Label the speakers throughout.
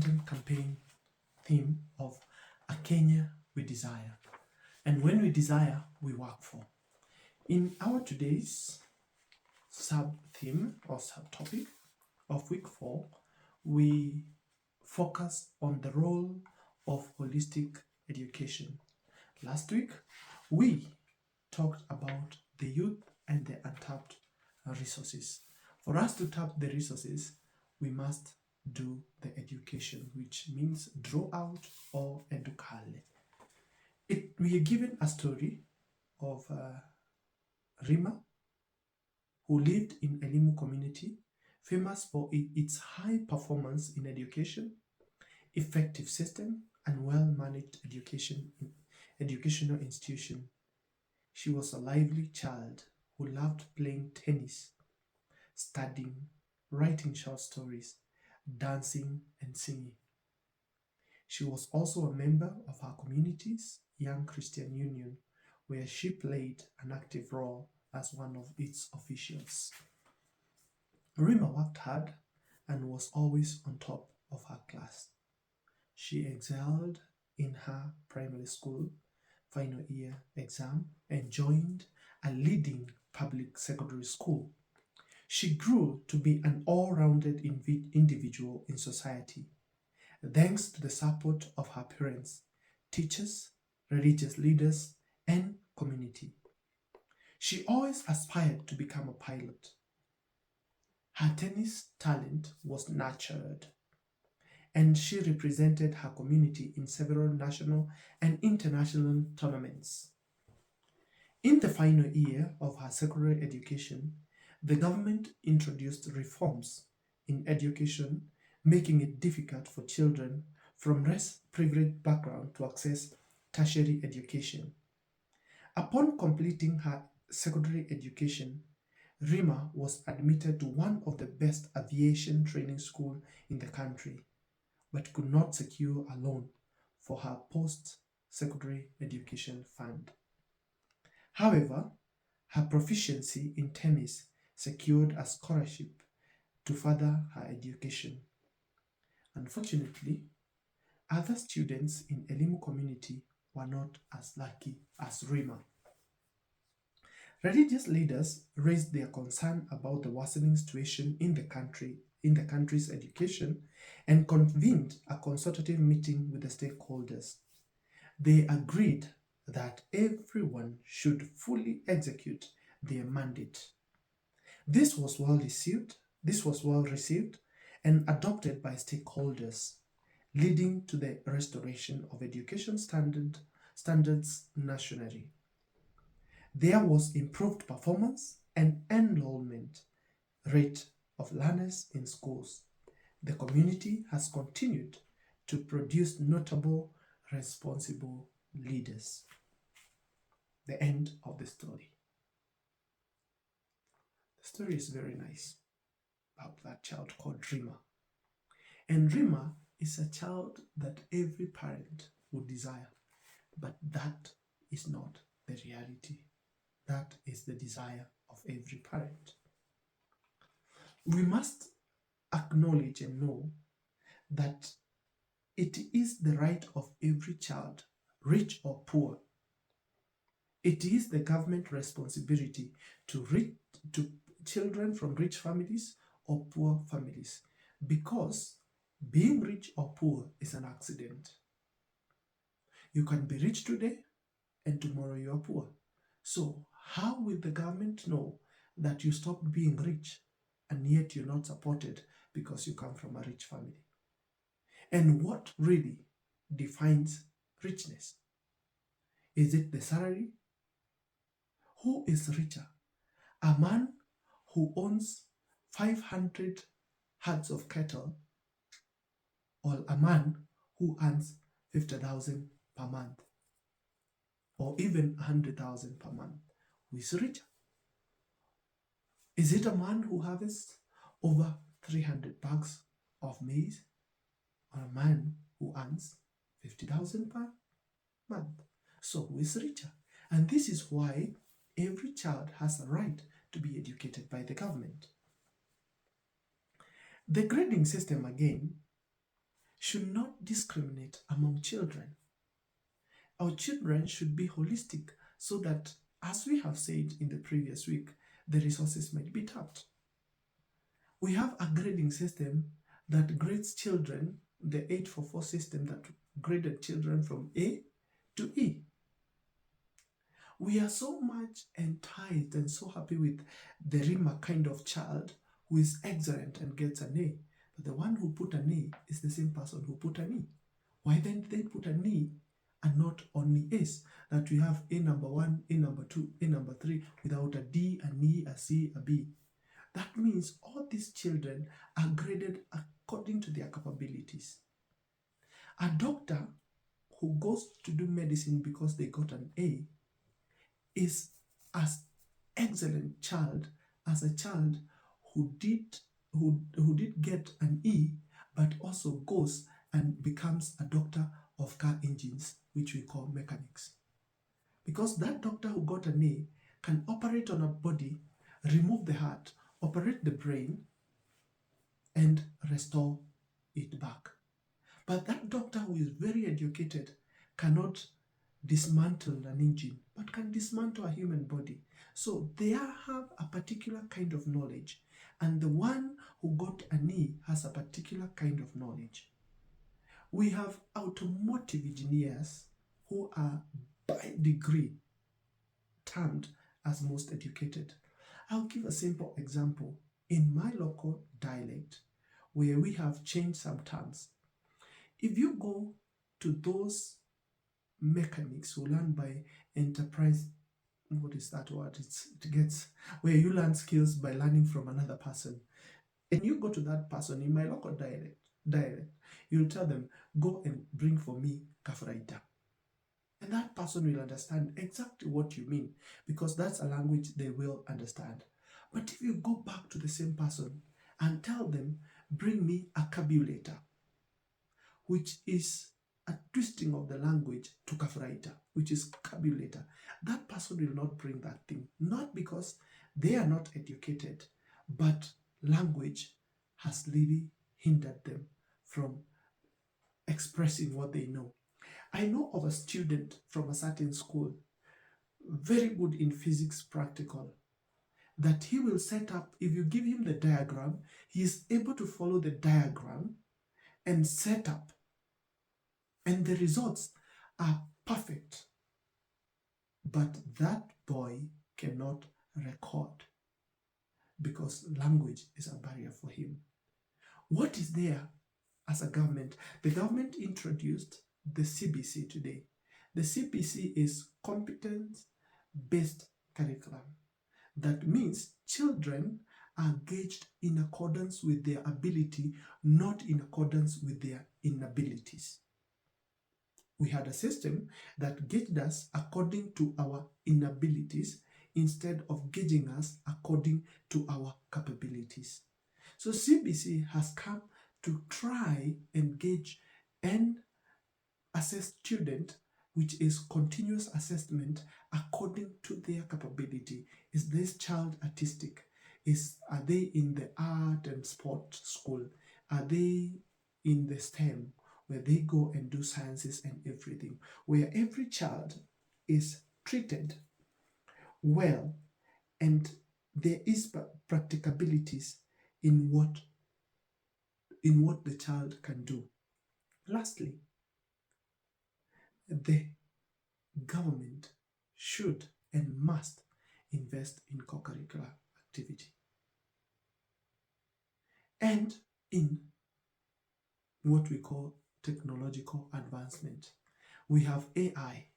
Speaker 1: Lenten campaign theme of A Kenya We Desire. And when we desire, we work for. In our today's sub-theme or subtopic of week 4, we focus on the role of holistic education. Last week, we talked about the youth and the untapped resources. For us to tap the resources, we must do the education, which means draw out or educare. We are given a story of Rima, who lived in Elimu community, famous for its high performance in education, effective system, and well-managed educational institution. She was a lively child who loved playing tennis, studying, writing short stories, dancing, and singing. She was also a member of her community's Young Christian Union, where she played an active role as one of its officials. Rima worked hard and was always on top of her class. She excelled in her primary school final year exam and joined a leading public secondary school. She grew to be an all-rounded individual in society, thanks to the support of her parents, teachers, religious leaders, and community. She always aspired to become a pilot. Her tennis talent was nurtured, and she represented her community in several national and international tournaments. In the final year of her secondary education, the government introduced reforms in education, making it difficult for children from less privileged backgrounds to access tertiary education. Upon completing her secondary education, Rima was admitted to one of the best aviation training schools in the country, but could not secure a loan for her post-secondary education fund. However, her proficiency in tennis secured a scholarship to further her education. Unfortunately, other students in Elimu community were not as lucky as Rima. Religious leaders raised their concern about the worsening situation in the country's education and convened a consultative meeting with the stakeholders. They agreed that everyone should fully execute their mandate. This was well received and adopted by stakeholders, leading to the restoration of education standards nationally. There was improved performance and enrollment rate of learners in schools. The community has continued to produce notable, responsible leaders. The end of the story. The story is very nice about that child called Rima. And Rima is a child that every parent would desire, but that is not the reality. That is the desire of every parent. We must acknowledge and know that it is the right of every child, rich or poor. It is the government responsibility to children from rich families or poor families, because being rich or poor is an accident. You can be rich today and tomorrow you are poor. So how will the government know that you stopped being rich and yet you're not supported because you come from a rich family? And what really defines richness? Is it the salary? Who is richer? A man who owns 500 herds of cattle, or a man who earns 50,000 per month, or even 100,000 per month? Who is richer? Is it a man who harvests over 300 bags of maize, or a man who earns 50,000 per month? So who is richer? And this is why every child has a right to be educated by the government. The grading system, again, should not discriminate among children. Our children should be holistic so that, as we have said in the previous week, the resources might be tapped. We have a grading system that grades children, the 844 system that graded children from A to E. We are so much enticed and so happy with the Rima kind of child who is excellent and gets an A. But the one who put an A is the same person who put an E. Why then did they put an E and not only A's? That we have A number 1, A number 2, A number 3 without a D, an E, a C, a B. That means all these children are graded according to their capabilities. A doctor who goes to do medicine because they got an A is as excellent child as a child who did get an E, but also goes and becomes a doctor of car engines, which we call mechanics. Because that doctor who got an A can operate on a body, remove the heart, operate the brain, and restore it back. But that doctor who is very educated cannot dismantle an engine, but can dismantle a human body. So they have a particular kind of knowledge, and the one who got an E has a particular kind of knowledge. We have automotive engineers who are by degree termed as most educated. I'll give a simple example. In my local dialect, where we have changed some terms, if you go to those mechanics who learn by enterprise, what is that word? It gets where you learn skills by learning from another person. And you go to that person in my local dialect, you'll tell them, go and bring for me kafraita. And that person will understand exactly what you mean, because that's a language they will understand. But if you go back to the same person and tell them, bring me a cabulator, which is a twisting of the language to kafraita, which is cabulator, that person will not bring that thing. Not because they are not educated, but language has really hindered them from expressing what they know. I know of a student from a certain school, very good in physics practical, that he will set up, if you give him the diagram, he is able to follow the diagram and set up, and the results are perfect. But that boy cannot record because language is a barrier for him. What is there as a government? The government introduced the CBC today. The CBC is competence-based curriculum. That means children are gauged in accordance with their ability, not in accordance with their inabilities. We had a system that gauged us according to our inabilities instead of gauging us according to our capabilities. So CBC has come to try and gauge and assess student, which is continuous assessment according to their capability. Is this child artistic? Are they in the art and sport school? Are they in the STEM, where they go and do sciences and everything, where every child is treated well and there is practicabilities in what the child can do. Lastly, the government should and must invest in co-curricular activity and in what we call technological advancement. We have AI,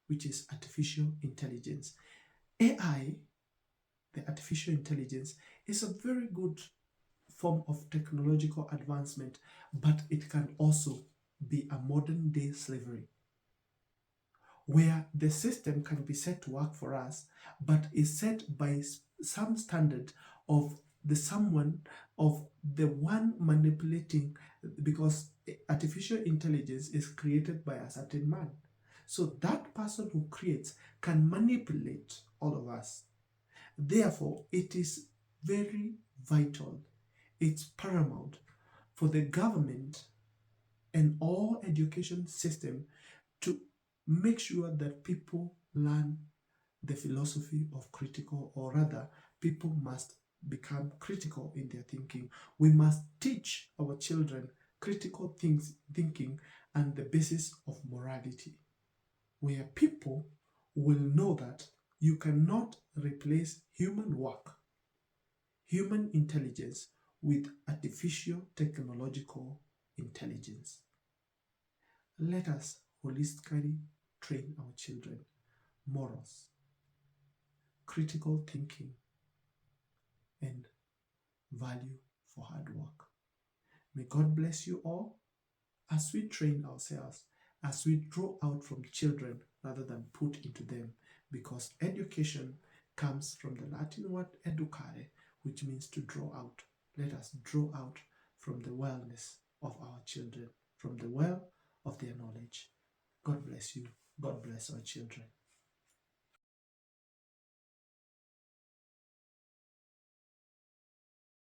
Speaker 1: which is artificial intelligence. AI, the artificial intelligence, is a very good form of technological advancement, but it can also be a modern day slavery, where the system can be set to work for us, but is set by some standard of the one manipulating, because artificial intelligence is created by a certain man. So that person who creates can manipulate all of us. Therefore, it is very vital, it's paramount for the government and all education system to make sure that people learn the philosophy of critical, or rather, people must become critical in their thinking. We must teach our children critical thinking and the basis of morality, where people will know that you cannot replace human work, human intelligence with artificial technological intelligence. Let us holistically train our children morals, critical thinking, and value for hard work. May God bless you all as we train ourselves, as we draw out from children rather than put into them, because education comes from the Latin word educare, which means to draw out. Let us draw out from the wellness of our children, from the well of their knowledge. God bless you. God bless our children.